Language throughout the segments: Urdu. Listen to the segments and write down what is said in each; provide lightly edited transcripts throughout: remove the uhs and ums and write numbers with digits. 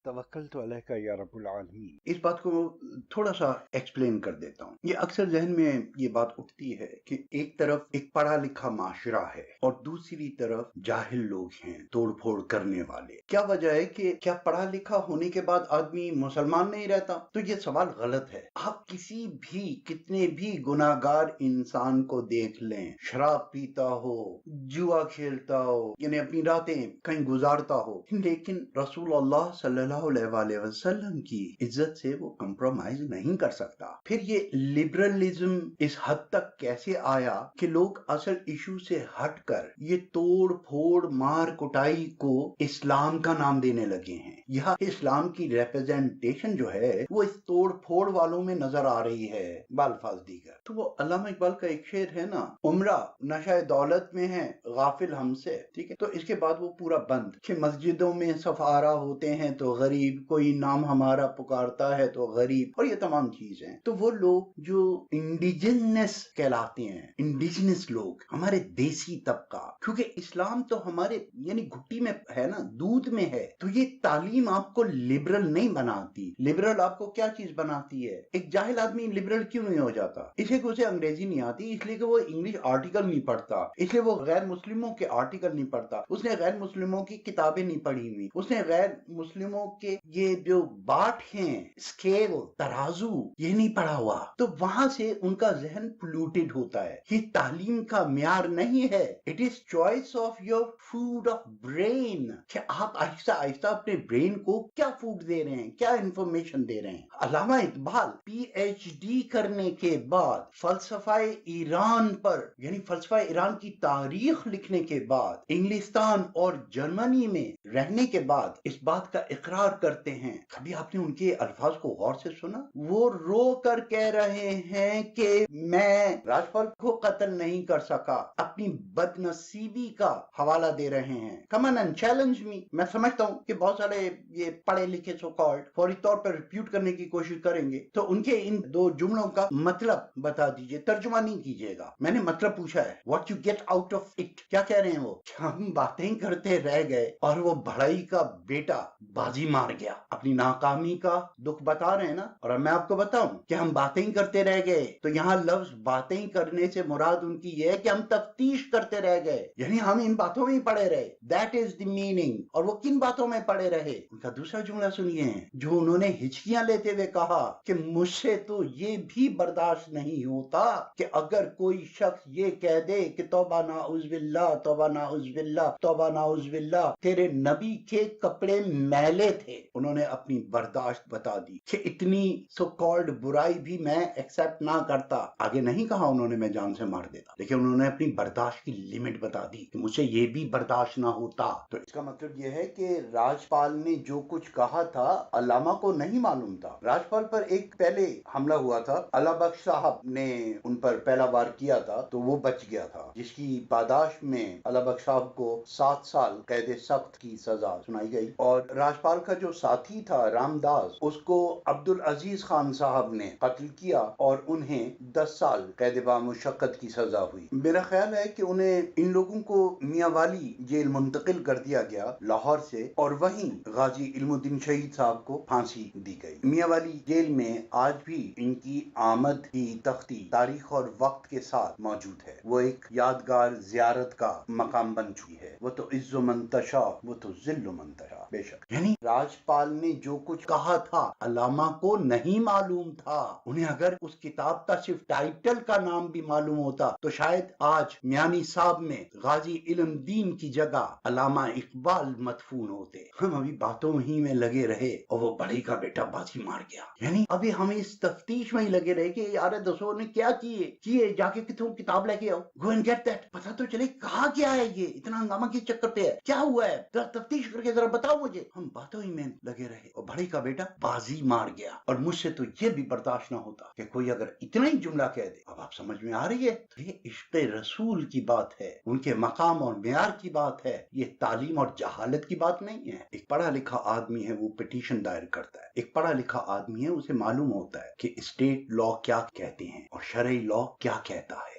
توکلت علیک یا رب العالمین۔ اس بات کو تھوڑا سا ایکسپلین کر دیتا ہوں۔ یہ اکثر ذہن میں یہ بات اٹھتی ہے کہ ایک طرف ایک پڑھا لکھا معاشرہ ہے اور دوسری طرف جاہل لوگ ہیں، توڑ پھوڑ کرنے والے۔ کیا وجہ ہے کہ کیا پڑھا لکھا ہونے کے بعد آدمی مسلمان نہیں رہتا؟ تو یہ سوال غلط ہے۔ آپ کسی بھی کتنے بھی گناہ گار انسان کو دیکھ لیں، شراب پیتا ہو، جوا کھیلتا ہو، یعنی اپنی راتیں کہیں گزارتا ہو، لیکن رسول اللہ صلی اللہ علیہ وسلم کی عزت سے وہ کمپرومائز نہیں کر سکتا۔ پھر یہ لبرلزم اس حد تک کیسے آیا کہ لوگ اصل ایشو سے ہٹ کر یہ توڑ پھوڑ مار کٹائی کو اسلام کا نام دینے لگے ہیں؟ یہاں اسلام کی ریپرزنٹیشن جو ہے وہ اس توڑ پھوڑ والوں میں نظر آ رہی ہے بالفاظ دیگر۔ تو وہ علامہ اقبال کا ایک شعر ہے نا، عمرہ نشہ دولت میں ہے غافل ہم سے، ٹھیک ہے؟ تو اس کے بعد وہ پورا بند کہ مسجدوں میں صف آرا ہوتے ہیں تو غریب، کوئی نام ہمارا پکارتا ہے تو غریب، اور یہ تمام چیزیں۔ تو وہ لوگ جو انڈیجنس کہلاتے ہیں، انڈیجنس لوگ، ہمارے دیسی طبقہ، کیونکہ اسلام تو ہمارے یعنی گھٹی میں ہے نا، دودھ میں ہے، تو یہ تعلیم آپ کو لبرل نہیں بناتی۔ لبرل آپ کو کیا چیز بناتی ہے؟ ایک جاہل آدمی لبرل کیوں نہیں ہو جاتا؟ اس لیے کہ اسے انگریزی نہیں آتی، اس لیے کہ وہ انگلش آرٹیکل نہیں پڑھتا، اس لیے وہ غیر مسلموں کے آرٹیکل نہیں پڑھتا، اس نے غیر مسلموں کی کتابیں نہیں پڑھی ہوئی، اس نے غیر مسلموں کے یہ جو باٹ ہیں، اسکیل، ترازو، یہ نہیں پڑھا ہوا، تو وہاں سے ان کا ذہن پولوٹیڈ ہوتا ہے۔ یہ تعلیم کا معیار نہیں ہے، it is choice of your food of brain, کہ آپ آہستہ آہستہ اپنے برین کو کیا فوڈ دے رہے ہیں، کیا انفارمیشن دے رہے ہیں۔ علامہ اقبال پی ایچ ڈی کرنے کے بعد فلسفہ ایران پر، یعنی فلسفہ ایران کی تاریخ لکھنے کے بعد، انگلستان اور جرمنی میں رہنے کے بعد اس بات کا اقرار کرتے ہیں۔ کبھی آپ نے ان کے الفاظ کو غور سے سنا؟ وہ رو کر کہہ رہے ہیں کہ میں راجپال کو قتل نہیں کر سکا، اپنی بد نصیبی کا حوالہ دے رہے ہیں۔ کم آن اینڈ چیلنج می۔ میں سمجھتا ہوں کہ بہت سارے یہ پڑھے لکھے سو کالڈ فوری طور پر ریپیوٹ کرنے کی کوشش کریں گے، تو ان کے ان دو جملوں کا مطلب بتا دیجئے، ترجمہ نہیں کیجئے گا۔ میں نے مطلب پوچھا ہے، what you get out of it, کیا کہہ رہے ہیں وہ؟ ہم باتیں کرتے رہ گئے اور وہ بڑائی کا بیٹا بازی مار گیا، اپنی ناکامی کا دکھ بتا رہے ہیں نا۔ اور اب میں آپ کو بتاؤں کہ ہم باتیں کرتے رہ گئے، تو یہاں لفظ باتیں کرنے سے مراد ان کی یہ ہے کہ ہم تفتیش کرتے رہ گئے، یعنی ہم ان باتوں میں ہی پڑے رہے، دیٹ از دی میننگ۔ اور وہ کن باتوں میں پڑے رہے؟ ان کا دوسرا جملہ سنیے، جو انہوں نے ہچکیاں لیتے ہوئے کہا کہ مجھ سے تو یہ بھی برداشت نہیں ہوتا کہ اگر کوئی شخص یہ کہہ دے کہ توبہ نعوذ باللہ، توبہ نعوذ باللہ، توبہ نعوذ باللہ، تیرے نبی کے کپڑے میلے تھے۔ انہوں نے اپنی برداشت بتا دی کہ اتنی سو کالڈ برائی بھی میں ایکسپٹ نہ کرتا۔ آگے نہیں کہا انہوں نے میں جان سے مار دیتا، لیکن انہوں نے اپنی برداشت کی لمٹ بتا دی کہ مجھے یہ بھی برداشت نہ ہوتا۔ تو اس کا مطلب یہ ہے کہ راجپال نے جو کچھ کہا تھا علامہ کو نہیں معلوم تھا۔ راجپال پر ایک پہلے حملہ ہوا تھا، اللہ بخش صاحب نے ان پر پہلا وار کیا تھا تو وہ بچ گیا تھا، جس کی پاداش میں اللہ بخش صاحب کو 7 سال قید سخت کی سزا سنائی گئی۔ اور راجپال کا جو ساتھی تھا رام داس، اس کو عبدالعزیز خان صاحب نے قتل کیا اور انہیں 10 سال قید بامشقت کی سزا ہوئی۔ میرا خیال ہے کہ انہیں ان لوگوں کو میاں والی جیل منتقل کر دیا گیا لاہور سے، اور وہیں غازی علم الدین شہید صاحب کو پھانسی دی گئی۔ میاں والی جیل میں آج بھی ان کی آمد کی تختی تاریخ اور وقت کے ساتھ موجود ہے، وہ ایک یادگار زیارت کا مقام بن چکی ہے۔ وہ تو عز من تشاء، وہ تو ذل من تشاء، بے شک۔ یعنی راجپال نے جو کچھ کہا تھا علامہ کو نہیں معلوم تھا۔ انہیں اگر اس کتاب کا صرف ٹائٹل کا نام بھی معلوم ہوتا تو شاید آج میانی صاحب میں غازی علم دین کی جگہ علامہ اقبال مدفون ہوتے۔ ہم ابھی باتوں ہی میں لگے رہے اور وہ بڑی کا بیٹا بازی مار گیا، یعنی ابھی ہم اس تفتیش میں ہی لگے رہے کہ یار دسو نے کیا کیے، جا کے کتوں کتاب لے کے آؤ، گو اینڈ گیٹ دیٹ، پتہ تو چلے کہا کیا ہے، یہ اتنا ہنگامہ کس چکر پہ ہے، کیا ہوا ہے، ذرا تفتیش کر کے ذرا بتاؤ مجھے۔ ہم باتوں ہی میں لگے رہے اور بڑی کا بیٹا بازی مار گیا، اور مجھ سے تو یہ بھی برداشت نہ ہوتا کہ کوئی اگر اتنا ہی جملہ کہہ دے۔ اب آپ سمجھ میں آ رہی ہے، یہ عشق رسول کی بات ہے، ان کے مقام اور معیار کی بات ہے، یہ تعلیم اور جہالت کی بات نہیں ہے۔ ایک پڑھا لکھا آدمی ہے وہ پٹیشن دائر کرتا ہے، ایک پڑھا لکھا آدمی ہے اسے معلوم ہوتا ہے کہ اسٹیٹ لا کیا کہتے ہیں اور شرعی لا کیا کہتا ہے۔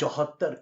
74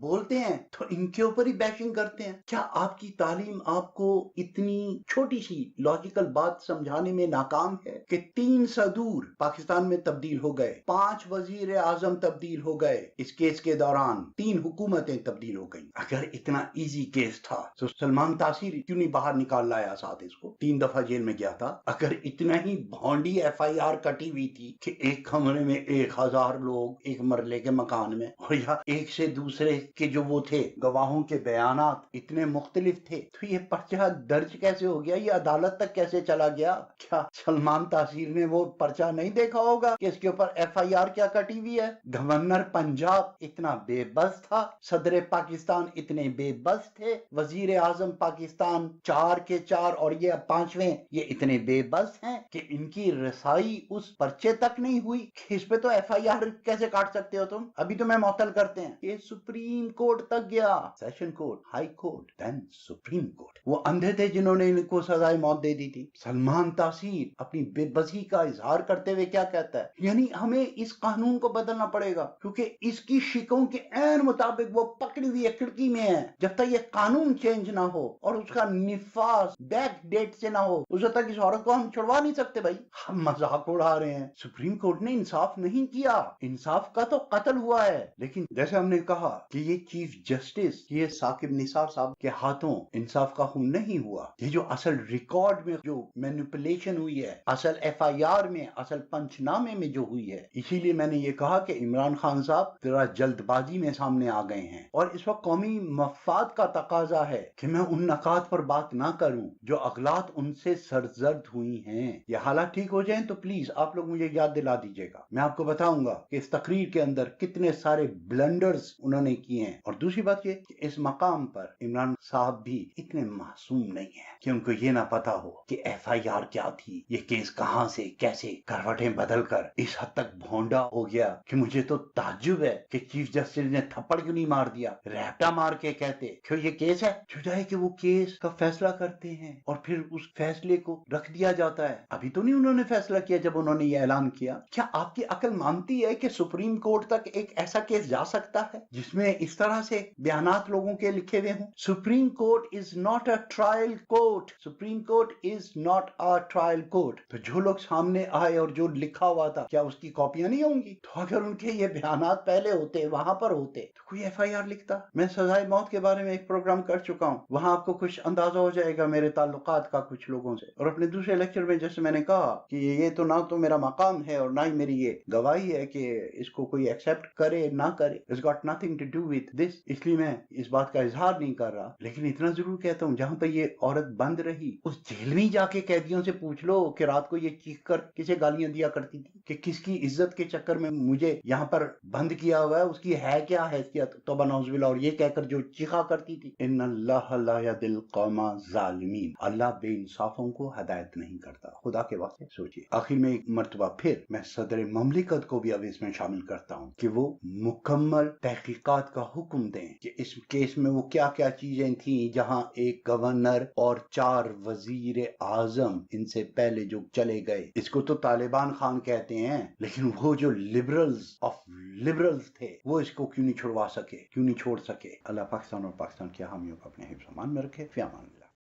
بولتے ہیں تو ان کے اوپر ہی بیشنگ کرتے ہیں. کیا آپ کی تعلیم آپ کو اتنی چھوٹی سی لاجیکل بات سمجھانے میں ناکام ہے کہ 3 صدور پاکستان میں تبدیل ہو گئے, 5 وزیر اعظم تبدیل ہو گئے اس کیس کے دوران, 3 حکومتیں تبدیل ہو گئیں. اگر اتنا ایزی کیس تھا تو سلمان تاثیر کیوں نہیں باہر نکال لایا ساتھ اس کو؟ 3 دفعہ جیل میں گیا تھا. اگر اتنا ہی بھونڈی ایف آئی آر کٹی ہوئی تھی کہ ایک کمرے میں 1000 لوگ ایک مرلے کے مکان میں, اور یا ایک سے دوسرے کے جو وہ تھے گواہوں کے بیانات اتنے مختلف تھے, تو یہ پرچہ درج کیسے ہو گیا؟ یہ عدالت تک کیسے چلا گیا؟ کیا سلمان تاثیر نے وہ پرچہ نہیں دیکھا ہوگا کہ اس کے اوپر ایف آئی آر کیا کٹی ہوئی ہے؟ گورنر پنجاب اتنا بے بس تھا, صدر پاکستان اتنے بے بس تھے, وزیر اعظم پاکستان 4 کے 4 اور یہ 5ویں یہ اتنے بے بس ہیں کہ ان کی رسائی اس پرچے تک نہیں ہوئی کہ اس پہ تو ایف آئی آر کیسے کاٹ سکتے ہو تم؟ ابھی تو میں معطل کرتے ہیں. یہ سپریم کورٹ تک گیا, سیشن کورٹ, ہائی کورٹ, دین سپریم کورٹ. وہ اندھے تھے جنہوں نے ان کو سزائے موت دے دی تھی. سلمان تاثیر اپنی بے بسی کا اظہار کرتے ہوئے کیا کہتا ہے؟ یعنی ہمیں اس قانون کو بدلنا پڑے گا کیونکہ اس کی شکوں کے عین مطابق وہ پکڑی ہوئی کھڑکی میں ہے. جب تک یہ قانون چینج نہ ہو اور اس کا نفاذ بیک ڈیٹ سے نہ ہو, اس تک اس عورت کو ہم چھڑوا نہیں سکتے. بھائی ہم مذاق اڑا رہے ہیں. سپریم کورٹ نے انصاف نہیں کیا, انصاف کا تو قتل ہوا ہے. لیکن جیسے ہم نے کہا کہ یہ چیف جسٹس یہ ثاقب نثار صاحب کے ہاتھوں انصاف کا خون نہیں ہوا. یہ جو اصل ریکارڈ میں جو مینیپولیشن ہوئی ہے, اصل ایف آئی آر میں, اصل پنچ نامے میں جو ہوئی ہے, اسی لیے میں نے یہ کہا کہ عمران خان صاحب ذرا جلد بازی میں سامنے آ گئے ہیں, اور اس وقت قومی مفاد کا تقاضا ہے کہ میں ان نکات پر بات نہ کروں جو اغلاط ان سے سرزد ہوئی ہیں. یہ حالات ٹھیک ہو جائیں تو پلیز آپ لوگ مجھے یاد دلا دیجیے گا. میں آپ کو بتاؤں گا کہ اس تقریر کے اندر کتنے سارے بلنڈرز انہوں نے کیے ہیں. اور دوسری بات یہ کہ اس مقام پر عمران صاحب بھی اتنے معصوم نہیں ہیں کہ ان کو یہ نہ پتا ہو کہ ایف آئی آر کیا تھی, یہ کیس کہاں سے کیسے کروٹیں بدل کر اس حد تک بھونڈا ہو گیا کہ مجھے تو تعجب ہے کہ چیف جسٹس نے تھپڑ کیوں نہیں مار دیا, ریپٹا مار کے کہتے کہ یہ کیس ہے, چھجائے کہ وہ کیس کا فیصلہ کرتے ہیں اور پھر اس فیصلے کو رکھ دیا جاتا ہے. ابھی تو نہیں انہوں نے فیصلہ کیا جب انہوں نے یہ اعلان کیا. کیا آپ کی عقل مانتی ہے کہ سپریم کورٹ تک ایک ایسا کیس جا سکتا ہے جس میں اس طرح سے بیانات لوگوں کے لکھے ہوئے ہوں؟ Supreme court is not a trial court, supreme court is not a trial court. تو جو لوگ سامنے آئے اور جو لکھا ہوا تھا کیا اس کی کاپیاں نہیں ہوں گی؟ تو اگر ان کے یہ بیانات پہلے ہوتے, وہاں پر ہوتے, تو کوئی ایف آئی آر لکھتا. میں سزائے موت کے بارے میں ایک پروگرام کر چکا ہوں, وہاں آپ کو کچھ اندازہ ہو جائے گا میرے تعلقات کا کچھ لوگوں سے. اور اپنے دوسرے لیکچر میں جیسے میں نے کہا کہ یہ تو نہ تو میرا مقام ہے اور نہ ہی میری یہ گواہی ہے کہ اس کو کوئی ایکسیپٹ کرے نہ کرے. It's got nothing to do with this. اس لیے میں اس بات کا اظہار نہیں کر رہا, لیکن اتنا ضرور کہتا ہوں جہاں پہ یہ عورت بند رہی اس جیل میں جا کے قیدیوں سے پوچھ لو کہ رات کو یہ چیخ کر کسے گالیاں دیا کرتی تھی, کہ کس کی عزت کے چکر میں مجھے یہاں پر بند کیا ہوا ہے, اس کی ہے کیا حیثیت, توبہ نعوذ باللہ, اور یہ کہہ کر جو چیخا کرتی تھی. ان اللہ لا یہدی القوم الظالمین, اللہ بے انصافوں کو ہدایت نہیں کرتا. خدا کے واسطے سوچیے. آخر میں ایک مرتبہ پھر میں صدر مملکت کو بھی اب اس میں شامل کرتا ہوں کہ وہ مکمل تحقیقات کا حکم دیں کہ اس کیس میں وہ کیا کیا چیزیں تھیں جہاں ایک گورنر اور 4 وزیر اعظم ان سے پہلے جو چلے گئے, اس کو تو طالبان خان کہتے ہیں, لیکن وہ جو لبرلز تھے وہ اس کو کیوں نہیں چھڑوا سکے, کیوں نہیں چھوڑ سکے. اللہ پاکستان اور پاکستان کے حامیوں کو اپنے حفظ و امان میں رکھے. فی امان اللہ.